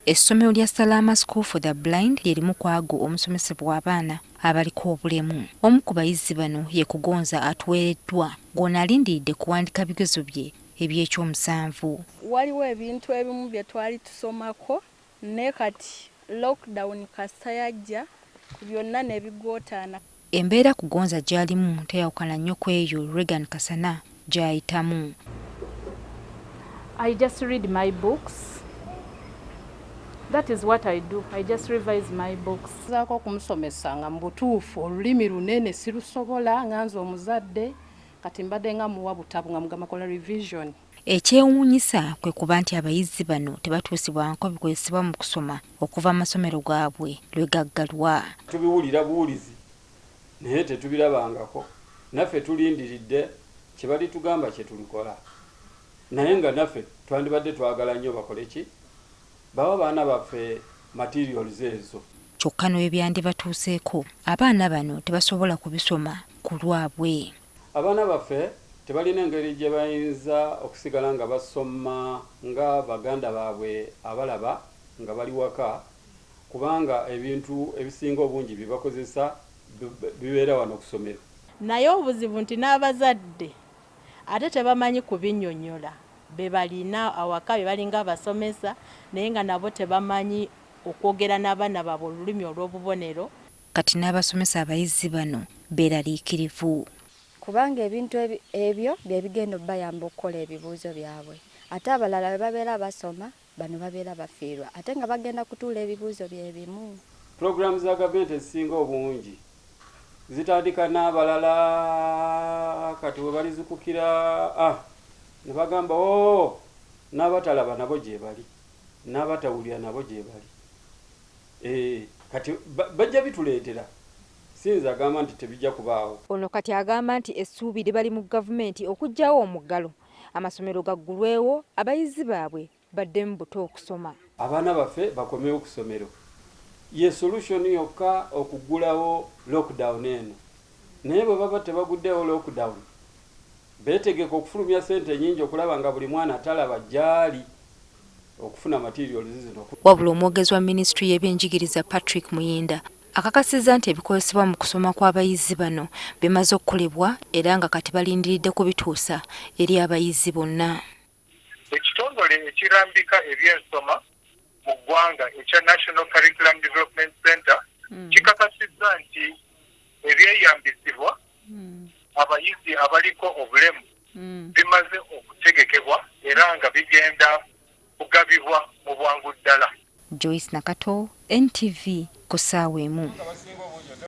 Essomero lya Salama School for the Blind lyerimu kwago omusomesebwa abaana abaliko obulemu. Omu ku bayizi bano ye Kugonza atuweereddwa ng'ono alindiridde kuwandika bigezo bye eby'ekyomusanvu. Waliwo ebintu ebimu bye twali tusomako ne kati lockdown kasita yajja byonna ne bigootaana. Embeera Kugonza gy'alimu teyawukana nnyo ku eyo Regan Kasana gy'ayitamu. I just read my books. That is what I do. I just revise my books. Zaako kumusomesa nga mbutuufu olulimi lunene sirusobola nganza omuzadde kati mbadde nga muwa butabu nga mugamba kola revision. Ekyewuunyisa kwe kuba nti abayizi bano tebatuusibwako bikozesebwa mu kusoma okuva mu masomero gaabwe lwe gaggalwa. Tubiwulira buwulizi naye tetubirabangako. Naffe tulindiridde kye bali tugamba kye tulikola. Naye nga naffe twandibadde twagala nnyo bakole ki? Bawa baana baffe materials ezo. Kyokka n'ebyandibatuuseeko abaana bano tebasobola kubisoma ku lwabwe. Abaana baffe tebalina engeri gye bayinza okusigala nga basoma nga baganda baabwe abalaba nga bali waka kubanga ebintu ebisinga obungi bibakozesa bibeera wano kusomero. Naye obuzibu nti n'abazadde ate tebamanyi kubinnyonnyola be balina awaka be balinga abasomesa naye nga nabo tebamanyi okwogera n'abaana baabwe olulimi olw'obubonero. Kati n'abasomesa abayizi bano beeraliikirivu. Kubanga ebintu ebyo bye bigenda bayamba okukola ebibuuzo byabwe. Ate abalala bwe babeera basoma bano babeera bafiirwa ate nga bagenda kutuula ebibuuzo bye bimu. Programs za gavumenti ezisinga obungi zitandika n'abalala kati we balizikukira ne bagamba n'abatalaba nabo gye bali n'abatawulira nabo gye bali. Kati bajja bituleetera. Sinza agamba nti tebijja kubaawo. Ono kati agamba nti essuubi libali mu gavumenti okuggyawo omuggalo amasomero gaggulwewo abayizi baabwe baddemu buto okusoma. Abaana baffe bakomewo ku ssomero. Ye solution yokka okuggulawo lockdown eno. Naye bwe baba tebaguddewo lockdown beetegeka okufulumya ssente nnyingi okulaba nga buli mwana talaba gy'ali okufuna materials zino. Wabula omwogezi wa minisitule y'ebyenjigiriza Patrick Muyinda akakasizza nti ebikozesebwa mu kusoma kw'abayizi bano bimaze okukolebwa era nga kati balindiridde kubituusa eri abayizi bonna. Ekitongole ekirambika ebyensoma mu ggwanga ekya National Curriculum Development Center kikakasizza nti ebyeyambisibwa abayizi abaliko obulemu bimaze okutegekebwa era nga bigenda kugabibwa mu bwangu ddala. Joyce Nakato, NTV, ku ssaawa emu.